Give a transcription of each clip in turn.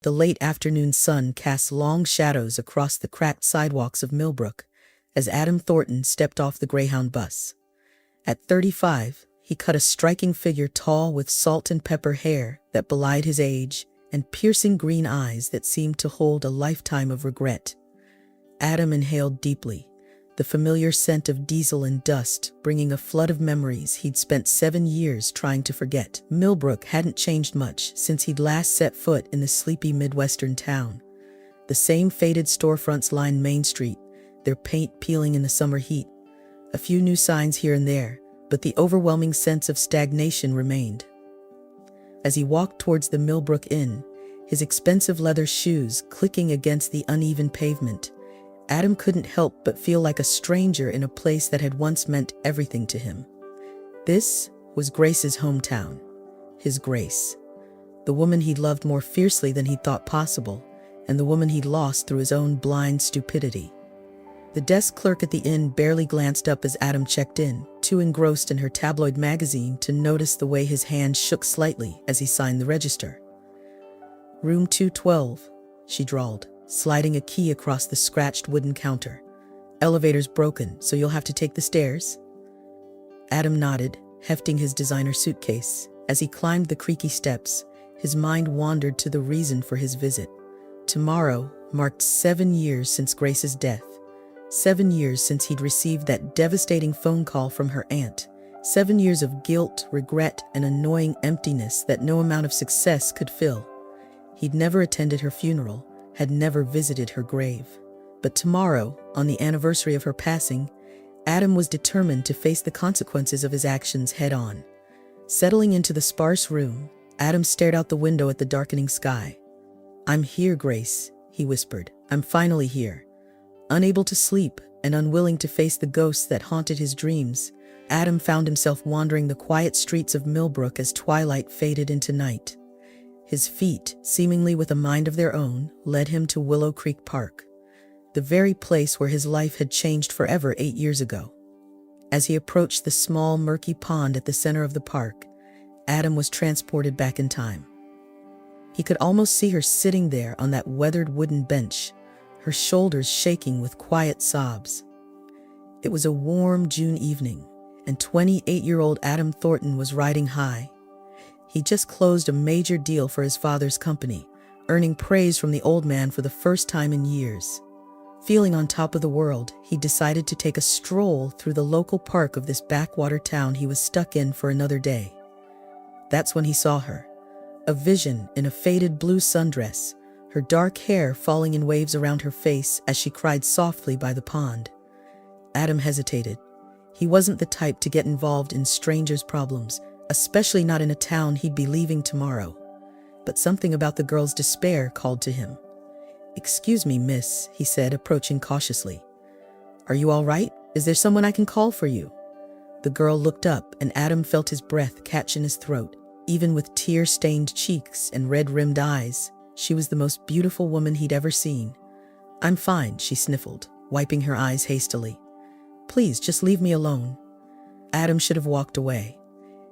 The late afternoon sun cast long shadows across the cracked sidewalks of Millbrook as Adam Thornton stepped off the Greyhound bus. At 35, he cut a striking figure, tall with salt and pepper hair that belied his age and piercing green eyes that seemed to hold a lifetime of regret. Adam inhaled deeply, the familiar scent of diesel and dust bringing a flood of memories he'd spent 7 years trying to forget. Millbrook hadn't changed much since he'd last set foot in the sleepy Midwestern town. The same faded storefronts lined Main Street, their paint peeling in the summer heat. A few new signs here and there, but the overwhelming sense of stagnation remained. As he walked towards the Millbrook Inn, his expensive leather shoes clicking against the uneven pavement, Adam couldn't help but feel like a stranger in a place that had once meant everything to him. This was Grace's hometown. His Grace. The woman he'd loved more fiercely than he'd thought possible, and the woman he'd lost through his own blind stupidity. The desk clerk at the inn barely glanced up as Adam checked in, too engrossed in her tabloid magazine to notice the way his hand shook slightly as he signed the register. "Room 212, she drawled, sliding a key across the scratched wooden counter. "Elevator's broken, so you'll have to take the stairs." Adam nodded, hefting his designer suitcase. As he climbed the creaky steps, his mind wandered to the reason for his visit. Tomorrow marked 7 years since Grace's death. 7 years since he'd received that devastating phone call from her aunt. 7 years of guilt, regret, and annoying emptiness that no amount of success could fill. He'd never attended her funeral, had never visited her grave. But tomorrow, on the anniversary of her passing, Adam was determined to face the consequences of his actions head-on. Settling into the sparse room, Adam stared out the window at the darkening sky. "I'm here, Grace," he whispered. "I'm finally here." Unable to sleep and unwilling to face the ghosts that haunted his dreams, Adam found himself wandering the quiet streets of Millbrook as twilight faded into night. His feet, seemingly with a mind of their own, led him to Willow Creek Park, the very place where his life had changed forever 8 years ago. As he approached the small, murky pond at the center of the park, Adam was transported back in time. He could almost see her sitting there on that weathered wooden bench, her shoulders shaking with quiet sobs. It was a warm June evening, and 28-year-old Adam Thornton was riding high. He just closed a major deal for his father's company, earning praise from the old man for the first time in years. Feeling on top of the world, he decided to take a stroll through the local park of this backwater town he was stuck in for another day. That's when he saw her, a vision in a faded blue sundress, her dark hair falling in waves around her face as she cried softly by the pond. Adam hesitated. He wasn't the type to get involved in strangers' problems, especially not in a town he'd be leaving tomorrow. But something about the girl's despair called to him. "Excuse me, miss," he said, approaching cautiously. "Are you all right? Is there someone I can call for you?" The girl looked up, and Adam felt his breath catch in his throat. Even with tear-stained cheeks and red-rimmed eyes, she was the most beautiful woman he'd ever seen. "I'm fine," she sniffled, wiping her eyes hastily. "Please, just leave me alone." Adam should have walked away.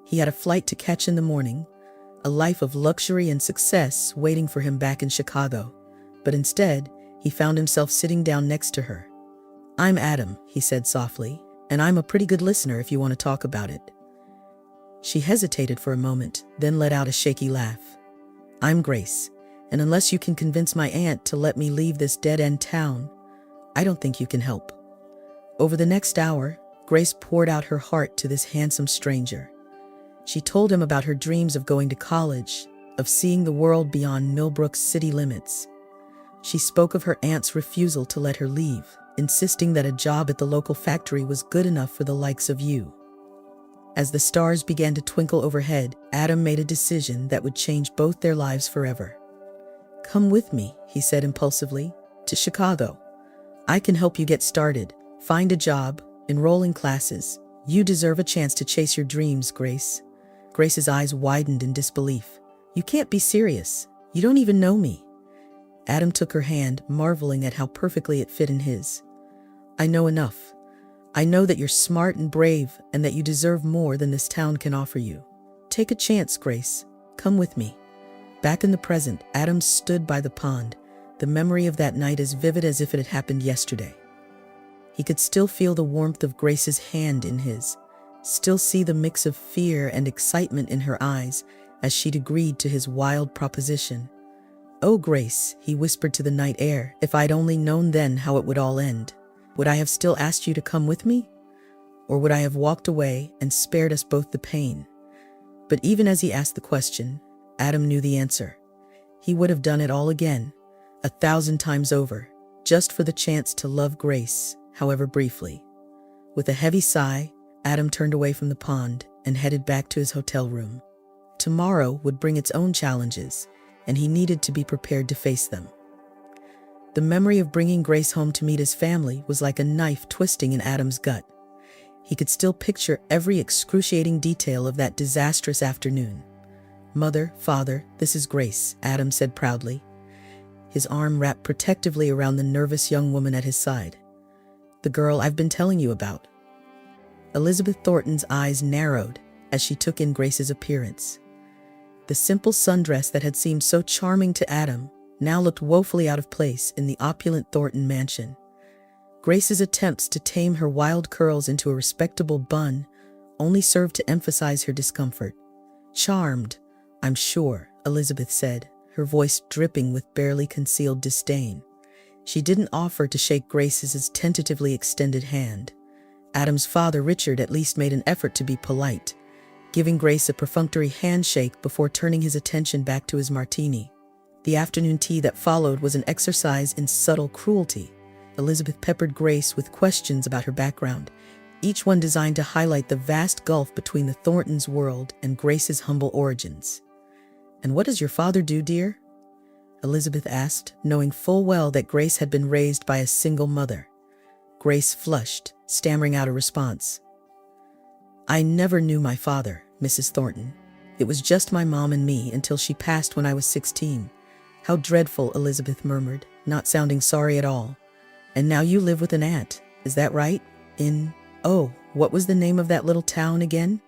He had a flight to catch in the morning, a life of luxury and success waiting for him back in Chicago. But instead, he found himself sitting down next to her. "I'm Adam," he said softly, "and I'm a pretty good listener if you want to talk about it." She hesitated for a moment, then let out a shaky laugh. "I'm Grace, and unless you can convince my aunt to let me leave this dead-end town, I don't think you can help." Over the next hour, Grace poured out her heart to this handsome stranger. She told him about her dreams of going to college, of seeing the world beyond Millbrook's city limits. She spoke of her aunt's refusal to let her leave, insisting that a job at the local factory was good enough for the likes of you. As the stars began to twinkle overhead, Adam made a decision that would change both their lives forever. "Come with me," he said impulsively, "to Chicago. I can help you get started, find a job, enroll in classes. You deserve a chance to chase your dreams, Grace." Grace's eyes widened in disbelief. "You can't be serious. You don't even know me." Adam took her hand, marveling at how perfectly it fit in his. "I know enough. I know that you're smart and brave and that you deserve more than this town can offer you. Take a chance, Grace. Come with me." Back in the present, Adam stood by the pond, the memory of that night as vivid as if it had happened yesterday. He could still feel the warmth of Grace's hand in his, still see the mix of fear and excitement in her eyes as she'd agreed to his wild proposition. "Oh, Grace," he whispered to the night air, "if I'd only known then how it would all end, would I have still asked you to come with me? Or would I have walked away and spared us both the pain?" But even as he asked the question, Adam knew the answer. He would have done it all again, 1,000 times over, just for the chance to love Grace, however briefly. With a heavy sigh, Adam turned away from the pond and headed back to his hotel room. Tomorrow would bring its own challenges, and he needed to be prepared to face them. The memory of bringing Grace home to meet his family was like a knife twisting in Adam's gut. He could still picture every excruciating detail of that disastrous afternoon. "Mother, Father, this is Grace," Adam said proudly, his arm wrapped protectively around the nervous young woman at his side. "The girl I've been telling you about." Elizabeth Thornton's eyes narrowed as she took in Grace's appearance. The simple sundress that had seemed so charming to Adam now looked woefully out of place in the opulent Thornton mansion. Grace's attempts to tame her wild curls into a respectable bun only served to emphasize her discomfort. "Charmed, I'm sure," Elizabeth said, her voice dripping with barely concealed disdain. She didn't offer to shake Grace's tentatively extended hand. Adam's father, Richard, at least made an effort to be polite, giving Grace a perfunctory handshake before turning his attention back to his martini. The afternoon tea that followed was an exercise in subtle cruelty. Elizabeth peppered Grace with questions about her background, each one designed to highlight the vast gulf between the Thorntons' world and Grace's humble origins. "And what does your father do, dear?" Elizabeth asked, knowing full well that Grace had been raised by a single mother. Grace flushed, stammering out a response. "I never knew my father, Mrs. Thornton. It was just my mom and me until she passed when I was 16. "How dreadful," Elizabeth murmured, not sounding sorry at all. "And now you live with an aunt, is that right? Oh, what was the name of that little town again?"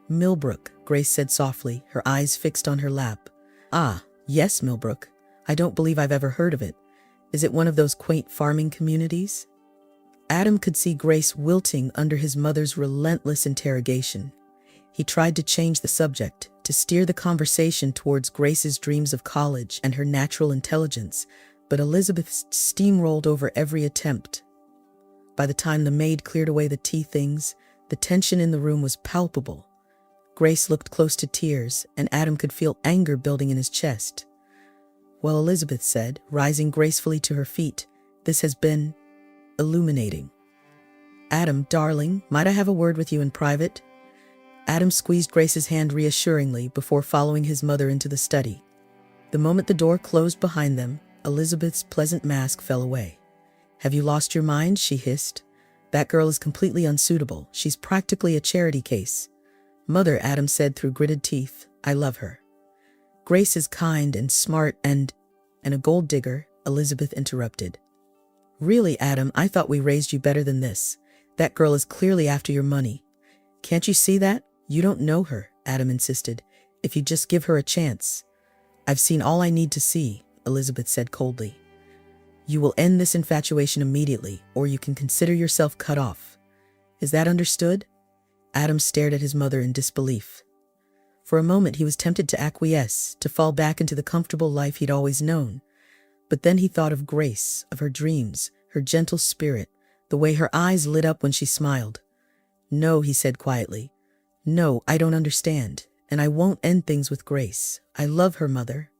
"Millbrook," Grace said softly, her eyes fixed on her lap. "Ah, yes, Millbrook. I don't believe I've ever heard of it. Is it one of those quaint farming communities?" Adam could see Grace wilting under his mother's relentless interrogation. He tried to change the subject, to steer the conversation towards Grace's dreams of college and her natural intelligence, but Elizabeth steamrolled over every attempt. By the time the maid cleared away the tea things, the tension in the room was palpable. Grace looked close to tears, and Adam could feel anger building in his chest. "Well," Elizabeth said, rising gracefully to her feet, "this has been illuminating." "Adam, darling, might I have a word with you in private?" Adam squeezed Grace's hand reassuringly before following his mother into the study. The moment the door closed behind them, Elizabeth's pleasant mask fell away. "Have you lost your mind?" she hissed. "That girl is completely unsuitable. She's practically a charity case." "Mother," Adam said through gritted teeth, "I love her." "Grace is kind and smart and a gold digger," Elizabeth interrupted. "Really, Adam, I thought we raised you better than this. That girl is clearly after your money. Can't you see that? You don't know her," Adam insisted. "If you just give her a chance." "I've seen all I need to see," Elizabeth said coldly. "You will end this infatuation immediately, or you can consider yourself cut off. Is that understood?" Adam stared at his mother in disbelief. For a moment he was tempted to acquiesce, to fall back into the comfortable life he'd always known. But then he thought of Grace, of her dreams, her gentle spirit, the way her eyes lit up when she smiled. "No," he said quietly. "No, I don't understand, and I won't end things with Grace. I love her, Mother.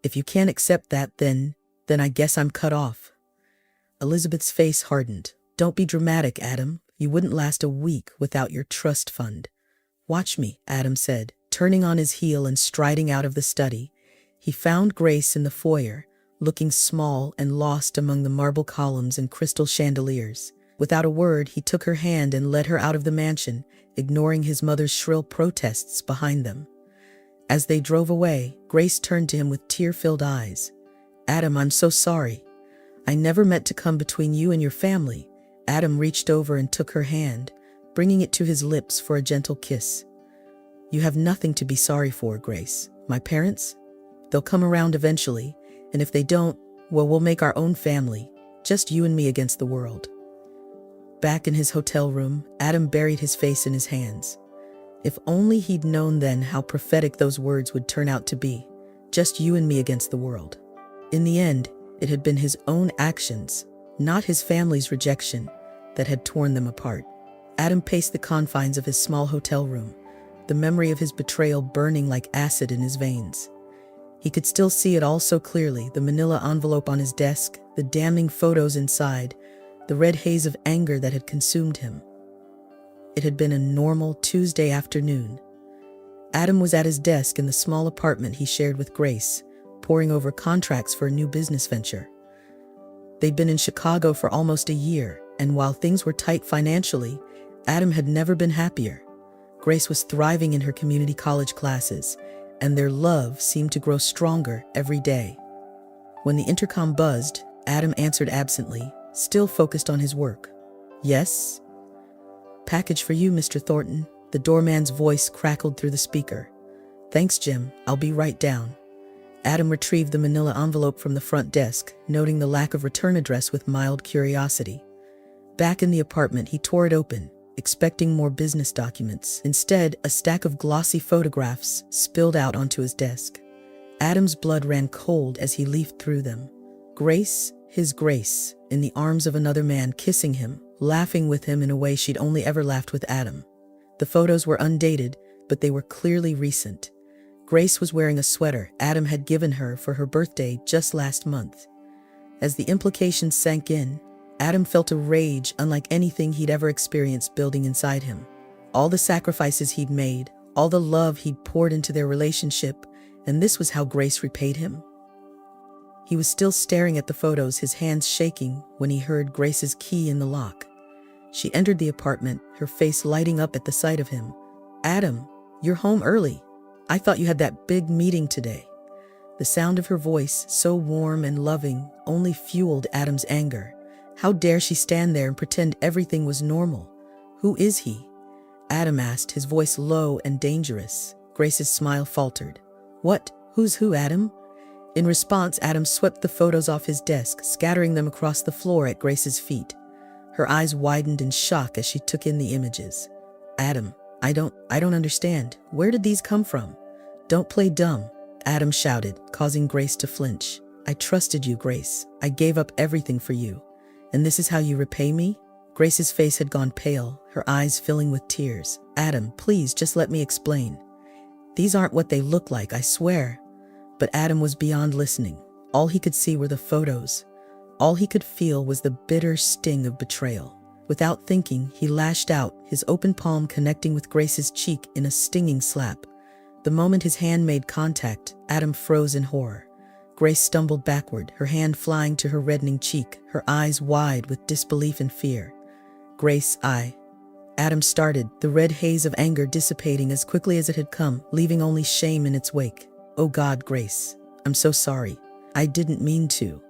If you can't accept that, then I guess I'm cut off." Elizabeth's face hardened. "Don't be dramatic, Adam. You wouldn't last a week without your trust fund." "Watch me," Adam said, turning on his heel and striding out of the study. He found Grace in the foyer, looking small and lost among the marble columns and crystal chandeliers. Without a word, he took her hand and led her out of the mansion, ignoring his mother's shrill protests behind them. As they drove away, Grace turned to him with tear-filled eyes. "Adam, I'm so sorry. I never meant to come between you and your family." Adam reached over and took her hand, bringing it to his lips for a gentle kiss. "You have nothing to be sorry for, Grace. My parents?" They'll come around eventually, and if they don't, well, we'll make our own family, just you and me against the world. Back in his hotel room, Adam buried his face in his hands. If only he'd known then how prophetic those words would turn out to be. Just you and me against the world. In the end, it had been his own actions, not his family's rejection, that had torn them apart. Adam paced the confines of his small hotel room, the memory of his betrayal burning like acid in his veins. He could still see it all so clearly, the manila envelope on his desk, the damning photos inside, the red haze of anger that had consumed him. It had been a normal Tuesday afternoon. Adam was at his desk in the small apartment he shared with Grace, poring over contracts for a new business venture. They'd been in Chicago for almost a year, and while things were tight financially, Adam had never been happier. Grace was thriving in her community college classes, and their love seemed to grow stronger every day. When the intercom buzzed, Adam answered absently, still focused on his work. "Yes?" "Package for you, Mr. Thornton." The doorman's voice crackled through the speaker. "Thanks, Jim. I'll be right down." Adam retrieved the manila envelope from the front desk, noting the lack of return address with mild curiosity. Back in the apartment, he tore it open, expecting more business documents. Instead, a stack of glossy photographs spilled out onto his desk. Adam's blood ran cold as he leafed through them. Grace, his Grace, in the arms of another man, kissing him, laughing with him in a way she'd only ever laughed with Adam. The photos were undated, but they were clearly recent. Grace was wearing a sweater Adam had given her for her birthday just last month. As the implications sank in, Adam felt a rage unlike anything he'd ever experienced building inside him. All the sacrifices he'd made, all the love he'd poured into their relationship, and this was how Grace repaid him? He was still staring at the photos, his hands shaking, when he heard Grace's key in the lock. She entered the apartment, her face lighting up at the sight of him. "Adam, you're home early. I thought you had that big meeting today." The sound of her voice, so warm and loving, only fueled Adam's anger. How dare she stand there and pretend everything was normal? "Who is he?" Adam asked, his voice low and dangerous. Grace's smile faltered. "What? Who's who, Adam?" In response, Adam swept the photos off his desk, scattering them across the floor at Grace's feet. Her eyes widened in shock as she took in the images. "Adam, I don't understand. Where did these come from?" "Don't play dumb," Adam shouted, causing Grace to flinch. "I trusted you, Grace. I gave up everything for you. And this is how you repay me?" Grace's face had gone pale, her eyes filling with tears. "Adam, please just let me explain. These aren't what they look like, I swear." But Adam was beyond listening. All he could see were the photos. All he could feel was the bitter sting of betrayal. Without thinking, he lashed out, his open palm connecting with Grace's cheek in a stinging slap. The moment his hand made contact, Adam froze in horror. Grace stumbled backward, her hand flying to her reddening cheek, her eyes wide with disbelief and fear. "Grace, Adam started, the red haze of anger dissipating as quickly as it had come, leaving only shame in its wake. "Oh God, Grace, I'm so sorry. I didn't mean to."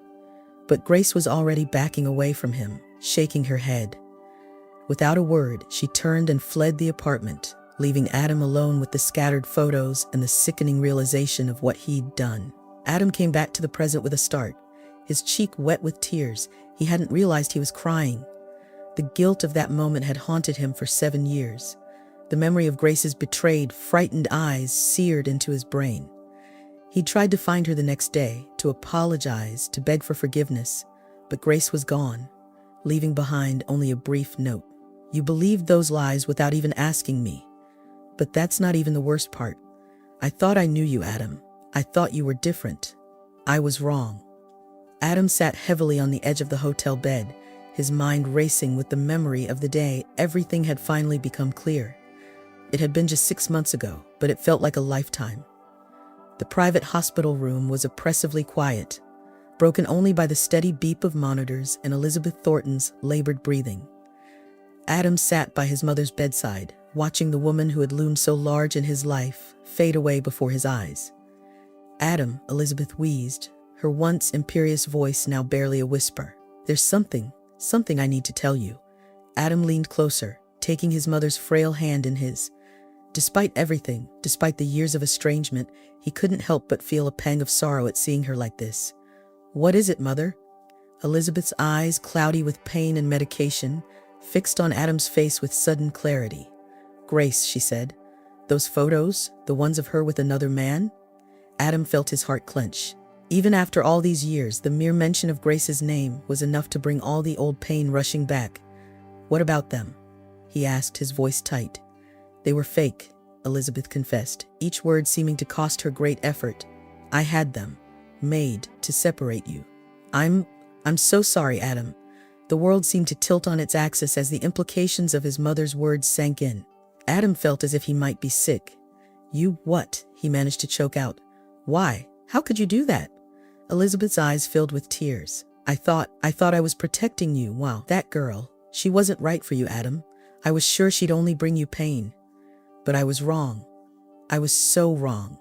But Grace was already backing away from him, shaking her head. Without a word, she turned and fled the apartment, leaving Adam alone with the scattered photos and the sickening realization of what he'd done. Adam came back to the present with a start, his cheek wet with tears. He hadn't realized he was crying. The guilt of that moment had haunted him for 7 years. The memory of Grace's betrayed, frightened eyes seared into his brain. He tried to find her the next day, to apologize, to beg for forgiveness, but Grace was gone, leaving behind only a brief note. "You believed those lies without even asking me. But that's not even the worst part. I thought I knew you, Adam. I thought you were different. I was wrong." Adam sat heavily on the edge of the hotel bed, his mind racing with the memory of the day everything had finally become clear. It had been just 6 months ago, but it felt like a lifetime. The private hospital room was oppressively quiet, broken only by the steady beep of monitors and Elizabeth Thornton's labored breathing. Adam sat by his mother's bedside, watching the woman who had loomed so large in his life fade away before his eyes. "Adam," Elizabeth wheezed, her once imperious voice now barely a whisper. "There's something I need to tell you." Adam leaned closer, taking his mother's frail hand in his. Despite everything, despite the years of estrangement, he couldn't help but feel a pang of sorrow at seeing her like this. "What is it, Mother?" Elizabeth's eyes, cloudy with pain and medication, fixed on Adam's face with sudden clarity. "Grace," she said. "Those photos, the ones of her with another man?" Adam felt his heart clench. Even after all these years, the mere mention of Grace's name was enough to bring all the old pain rushing back. "What about them?" he asked, his voice tight. "They were fake," Elizabeth confessed, each word seeming to cost her great effort. "I had them made to separate you." I'm so sorry, Adam." The world seemed to tilt on its axis as the implications of his mother's words sank in. Adam felt as if he might be sick. "You what?" he managed to choke out. "Why? How could you do that?" Elizabeth's eyes filled with tears. I thought I was protecting you. Wow, that girl. She wasn't right for you, Adam. I was sure she'd only bring you pain. But I was wrong. I was so wrong."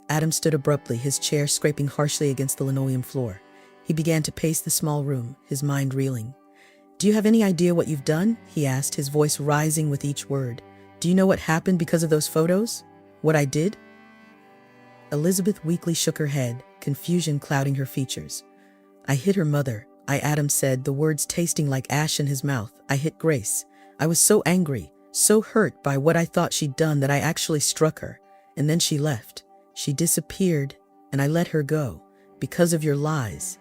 Adam stood abruptly, his chair scraping harshly against the linoleum floor. He began to pace the small room, his mind reeling. "Do you have any idea what you've done?" he asked, his voice rising with each word. "Do you know what happened because of those photos? What I did?" Elizabeth weakly shook her head, confusion clouding her features. "I hit her mother," Adam said, the words tasting like ash in his mouth. "I hit Grace. I was so angry, so hurt by what I thought she'd done that I actually struck her. And then she left. She disappeared, and I let her go. Because of your lies."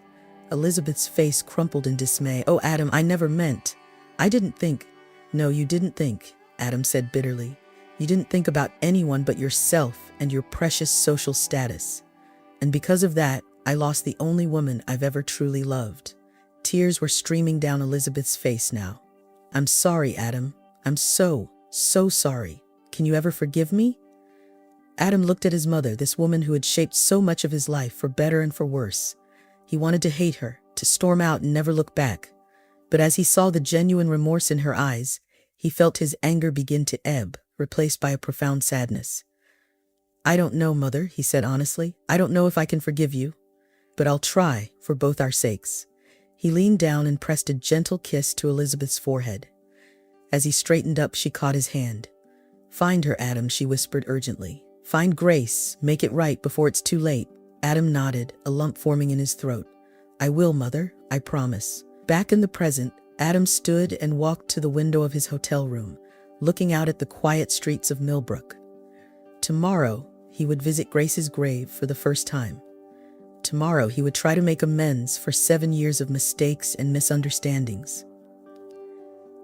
Elizabeth's face crumpled in dismay. "Oh, Adam, I never meant. I didn't think." "No, you didn't think," Adam said bitterly. "You didn't think about anyone but yourself and your precious social status. And because of that, I lost the only woman I've ever truly loved." Tears were streaming down Elizabeth's face now. "I'm sorry, Adam. I'm so sorry. Can you ever forgive me?" Adam looked at his mother, this woman who had shaped so much of his life, for better and for worse. He wanted to hate her, to storm out and never look back. But as he saw the genuine remorse in her eyes, he felt his anger begin to ebb, replaced by a profound sadness. "I don't know, Mother," he said honestly. "I don't know if I can forgive you. But I'll try, for both our sakes." He leaned down and pressed a gentle kiss to Elizabeth's forehead. As he straightened up, she caught his hand. "Find her, Adam," she whispered urgently. "Find Grace. Make it right before it's too late." Adam nodded, a lump forming in his throat. "I will, Mother. I promise." Back in the present, Adam stood and walked to the window of his hotel room, looking out at the quiet streets of Millbrook. Tomorrow, he would visit Grace's grave for the first time. Tomorrow, he would try to make amends for 7 years of mistakes and misunderstandings.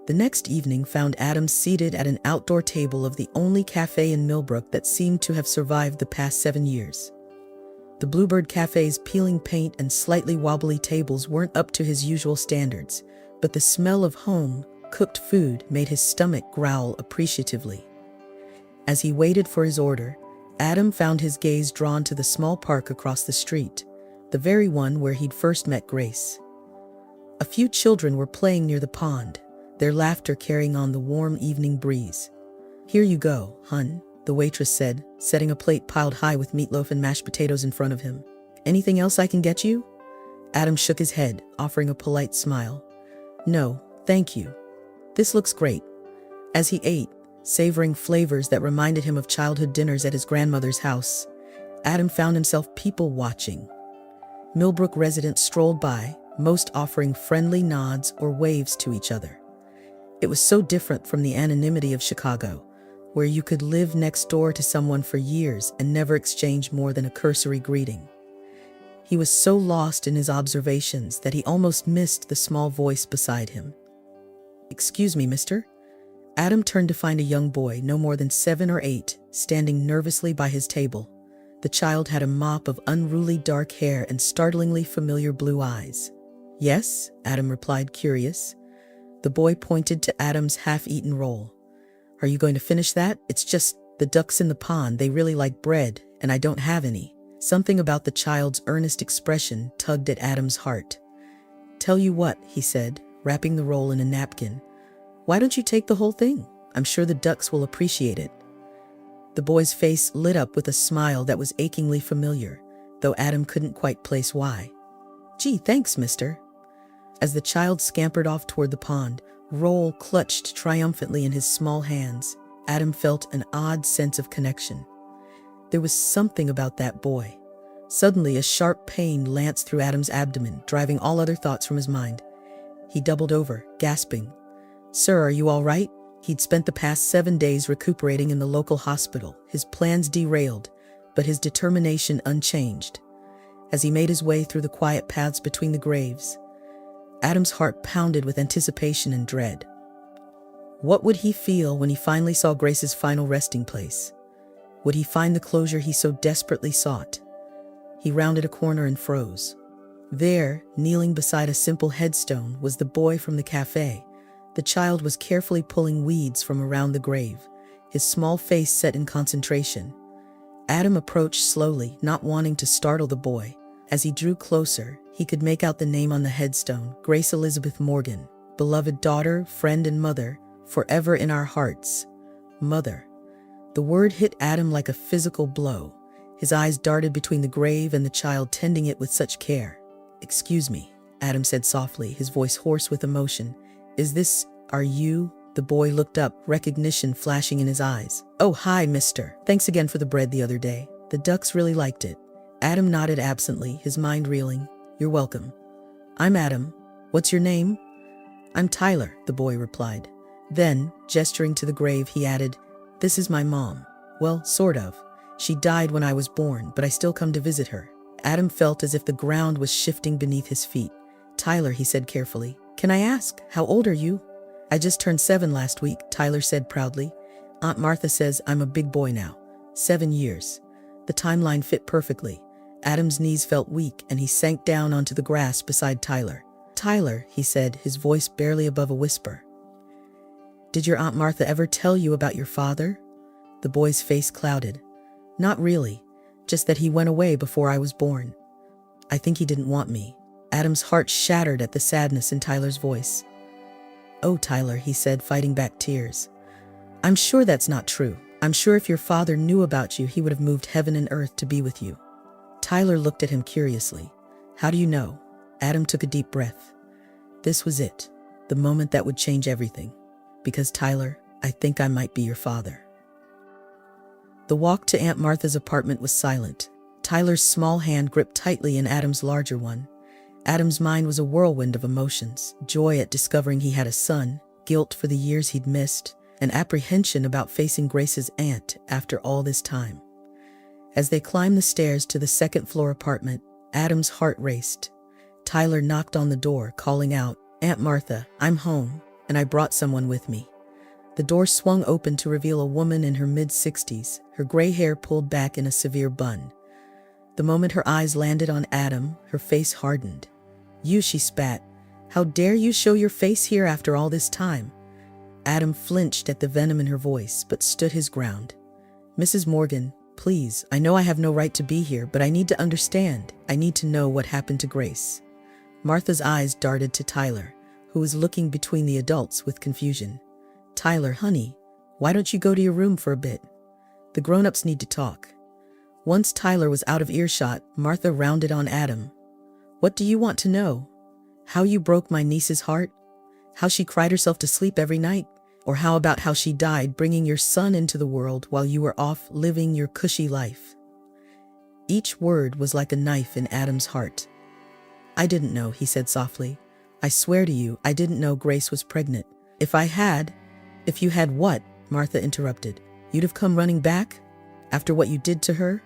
The next evening found Adam seated at an outdoor table of the only cafe in Millbrook that seemed to have survived the past 7 years. The Bluebird Cafe's peeling paint and slightly wobbly tables weren't up to his usual standards, but the smell of home-cooked food made his stomach growl appreciatively. As he waited for his order, Adam found his gaze drawn to the small park across the street, the very one where he'd first met Grace. A few children were playing near the pond, their laughter carrying on the warm evening breeze. "Here you go, hun," the waitress said, setting a plate piled high with meatloaf and mashed potatoes in front of him. "Anything else I can get you?" Adam shook his head, offering a polite smile. "No, thank you. This looks great." As he ate, savoring flavors that reminded him of childhood dinners at his grandmother's house, Adam found himself people-watching. Millbrook residents strolled by, most offering friendly nods or waves to each other. It was so different from the anonymity of Chicago, where you could live next door to someone for years and never exchange more than a cursory greeting. He was so lost in his observations that he almost missed the small voice beside him. "Excuse me, mister?" Adam turned to find a young boy, no more than 7 or 8, standing nervously by his table. The child had a mop of unruly dark hair and startlingly familiar blue eyes. "Yes," Adam replied, curious. The boy pointed to Adam's half-eaten roll. "Are you going to finish that? It's just the ducks in the pond. They really like bread, and I don't have any." Something about the child's earnest expression tugged at Adam's heart. "Tell you what," he said, wrapping the roll in a napkin. "Why don't you take the whole thing? I'm sure the ducks will appreciate it." The boy's face lit up with a smile that was achingly familiar, though Adam couldn't quite place why. "Gee, thanks, mister." As the child scampered off toward the pond, roll clutched triumphantly in his small hands, Adam felt an odd sense of connection. There was something about that boy. Suddenly, a sharp pain lanced through Adam's abdomen, driving all other thoughts from his mind. He doubled over, gasping. "Sir, are you all right?" He'd spent the past 7 days recuperating in the local hospital, his plans derailed, but his determination unchanged. As he made his way through the quiet paths between the graves, Adam's heart pounded with anticipation and dread. What would he feel when he finally saw Grace's final resting place? Would he find the closure he so desperately sought? He rounded a corner and froze. There, kneeling beside a simple headstone, was the boy from the cafe. The child was carefully pulling weeds from around the grave, his small face set in concentration. Adam approached slowly, not wanting to startle the boy. As he drew closer, he could make out the name on the headstone, Grace Elizabeth Morgan, beloved daughter, friend, and mother, forever in our hearts. Mother. The word hit Adam like a physical blow. His eyes darted between the grave and the child tending it with such care. "Excuse me," Adam said softly, his voice hoarse with emotion. Are you?" The boy looked up, recognition flashing in his eyes. "Oh, hi, mister. Thanks again for the bread the other day. The ducks really liked it." Adam nodded absently, his mind reeling. "You're welcome." "I'm Adam. What's your name?" "I'm Tyler," the boy replied. Then, gesturing to the grave, he added, "This is my mom. Well, sort of. She died when I was born, but I still come to visit her." Adam felt as if the ground was shifting beneath his feet. "Tyler," he said carefully, "can I ask, how old are you?" "I just turned 7 last week," Tyler said proudly. "Aunt Martha says I'm a big boy now. 7 years." The timeline fit perfectly. Adam's knees felt weak and he sank down onto the grass beside Tyler. "Tyler," he said, his voice barely above a whisper. "Did your Aunt Martha ever tell you about your father?" The boy's face clouded. "Not really, just that he went away before I was born. I think he didn't want me." Adam's heart shattered at the sadness in Tyler's voice. "Oh, Tyler," he said, fighting back tears. "I'm sure that's not true. I'm sure if your father knew about you, he would have moved heaven and earth to be with you." Tyler looked at him curiously. "How do you know?" Adam took a deep breath. This was it, the moment that would change everything. "Because, Tyler, I think I might be your father." The walk to Aunt Martha's apartment was silent. Tyler's small hand gripped tightly in Adam's larger one. Adam's mind was a whirlwind of emotions: joy at discovering he had a son, guilt for the years he'd missed, and apprehension about facing Grace's aunt after all this time. As they climbed the stairs to the second-floor apartment, Adam's heart raced. Tyler knocked on the door, calling out, "Aunt Martha, I'm home, and I brought someone with me." The door swung open to reveal a woman in her mid-60s, her gray hair pulled back in a severe bun. The moment her eyes landed on Adam, her face hardened. "You," she spat. "How dare you show your face here after all this time?" Adam flinched at the venom in her voice, but stood his ground. "Mrs. Morgan, please, I know I have no right to be here, but I need to understand. I need to know what happened to Grace." Martha's eyes darted to Tyler, who was looking between the adults with confusion. "Tyler, honey, why don't you go to your room for a bit? The grown-ups need to talk." Once Tyler was out of earshot, Martha rounded on Adam. "What do you want to know? How you broke my niece's heart? How she cried herself to sleep every night? Or how about how she died bringing your son into the world while you were off living your cushy life?" Each word was like a knife in Adam's heart. "I didn't know," he said softly. "I swear to you, I didn't know Grace was pregnant. If you had what?" Martha interrupted. "You'd have come running back? After what you did to her?"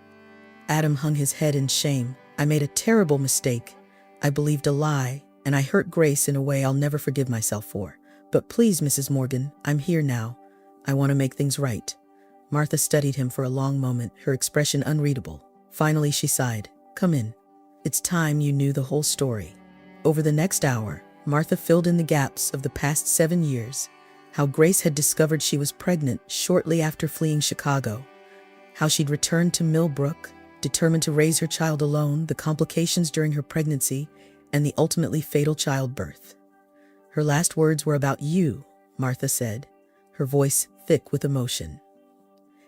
Adam hung his head in shame. "I made a terrible mistake. I believed a lie, and I hurt Grace in a way I'll never forgive myself for. But please, Mrs. Morgan, I'm here now. I want to make things right." Martha studied him for a long moment, her expression unreadable. Finally, she sighed. "Come in. It's time you knew the whole story." Over the next hour, Martha filled in the gaps of the past 7 years. How Grace had discovered she was pregnant shortly after fleeing Chicago. How she'd returned to Millbrook, determined to raise her child alone, the complications during her pregnancy, and the ultimately fatal childbirth. Her last words were about you, Martha said, her voice thick with emotion.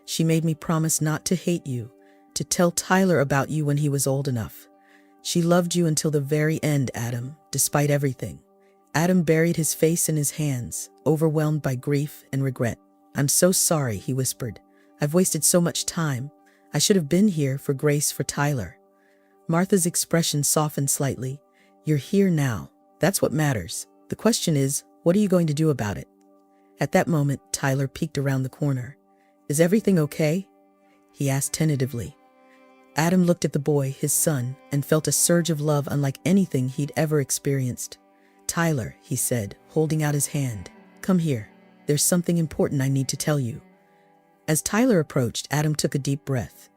"She made me promise not to hate you, to tell Tyler about you when he was old enough. She loved you until the very end, Adam, despite everything." Adam buried his face in his hands, overwhelmed by grief and regret. I'm so sorry, he whispered. I've wasted so much time. I should have been here for Grace, for Tyler. Martha's expression softened slightly. You're here now. That's what matters. The question is, what are you going to do about it? At that moment, Tyler peeked around the corner. Is everything okay? He asked tentatively. Adam looked at the boy, his son, and felt a surge of love unlike anything he'd ever experienced. Tyler, he said, holding out his hand. Come here. There's something important I need to tell you. As Tyler approached, Adam took a deep breath.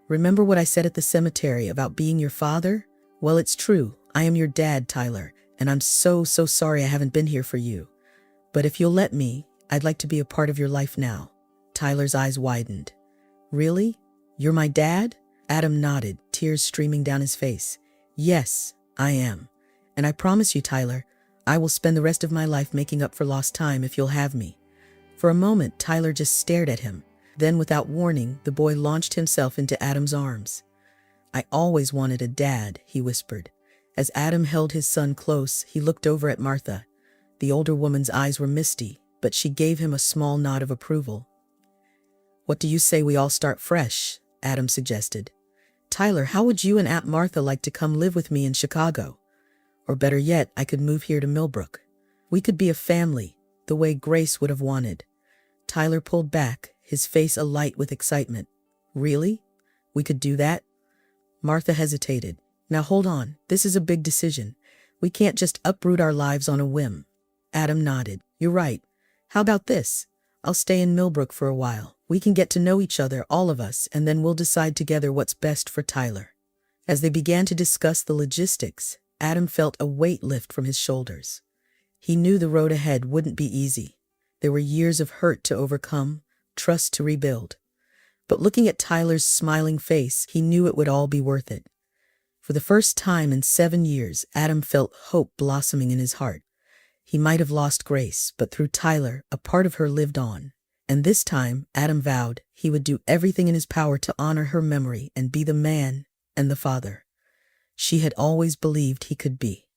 Remember what I said at the cemetery about being your father? Well, it's true. I am your dad, Tyler, and I'm so sorry I haven't been here for you. But if you'll let me, I'd like to be a part of your life now. Tyler's eyes widened. Really? You're my dad? Adam nodded, tears streaming down his face. Yes, I am. And I promise you, Tyler, I will spend the rest of my life making up for lost time if you'll have me. For a moment, Tyler just stared at him. Then, without warning, the boy launched himself into Adam's arms. I always wanted a dad, he whispered. As Adam held his son close, he looked over at Martha. The older woman's eyes were misty, but she gave him a small nod of approval. What do you say we all start fresh? Adam suggested. Tyler, how would you and Aunt Martha like to come live with me in Chicago? Or better yet, I could move here to Millbrook. We could be a family, the way Grace would have wanted. Tyler pulled back, his face alight with excitement. Really? We could do that? Martha hesitated. Now hold on, this is a big decision. We can't just uproot our lives on a whim. Adam nodded. You're right. How about this? I'll stay in Millbrook for a while. We can get to know each other, all of us, and then we'll decide together what's best for Tyler. As they began to discuss the logistics, Adam felt a weight lift from his shoulders. He knew the road ahead wouldn't be easy. There were years of hurt to overcome, trust to rebuild. But looking at Tyler's smiling face, he knew it would all be worth it. For the first time in 7 years, Adam felt hope blossoming in his heart. He might have lost Grace, but through Tyler, a part of her lived on. And this time, Adam vowed he would do everything in his power to honor her memory and be the man and the father she had always believed he could be.